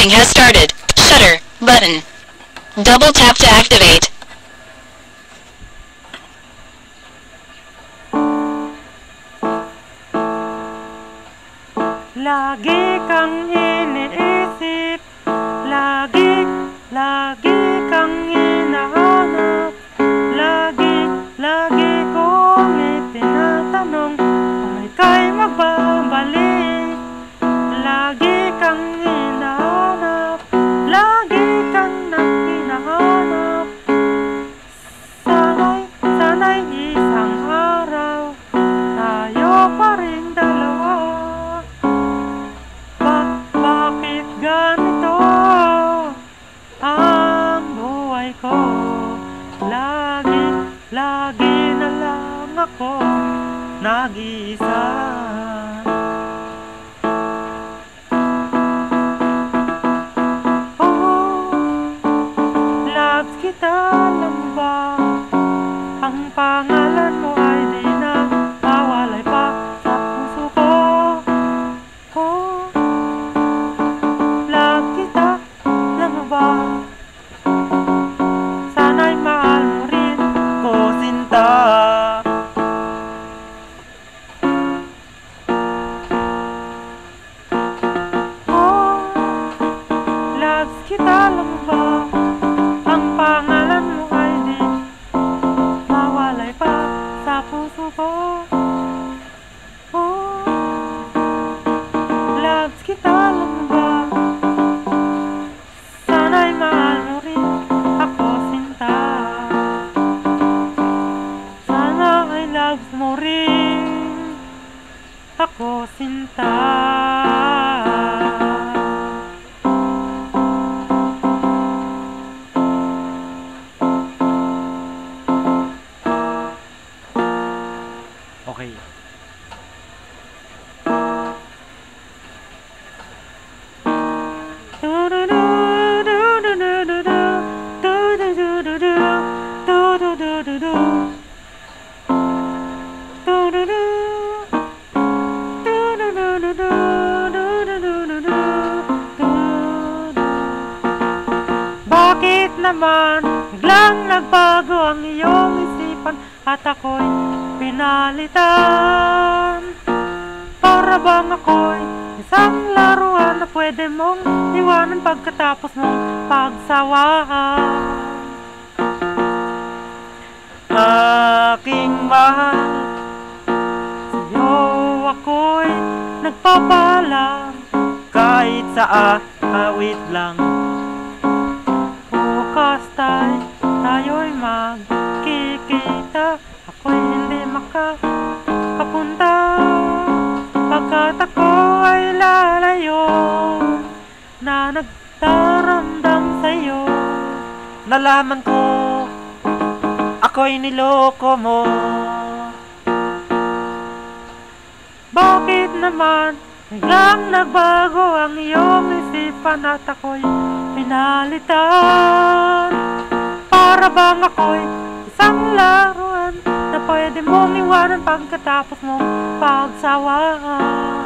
Recording has started. Shutter button. Double tap to activate. Lagi kang iniisip, lagi kang hinahanap, lagi kong itinatanong kung ika'y magbabalik. Lagi kang hinahanap, lagi kang hinahanap. Sana'y isang araw tayo pa rin dalawa. Bakit ganito ang buhay ko? Lagi na lang ako nag-iisa. Loves kita lang ba? Ang pangalan mo ay di na mawalay pa sa puso ko. Love kita lang ba? Sana'y mahal mo rin ko, sinta. Loves kita lang ba? Ang pangalan mo ay di mawalay pa sa puso ko. Loves kita lang ba? Sana'y mahal mo rin ako, sinta. Sana ay loves mo rin ako, sinta. Okay. Bakit naman biglang nagbago ang iyong isipan at ako'y pinalitan? Para bang ako'y isang laruan na pwede mong iwanan pagkatapos mong pagsawaan? Aking mahal, sa'yo ako'y nagpapaalam, kahit sa awit lang. Bukas tayo'y magkikita, ako'y hindi makapunta, pagkat ako ay lalayo na nagdaramdam sa'yo. Nalaman ko ako'y niloko mo. Bakit naman biglang nagbago ang iyong isipan at ako'y pinalitan? Para bang ako'y isang laruan na pwede mong iwanan pagkatapos mong pagsawaan?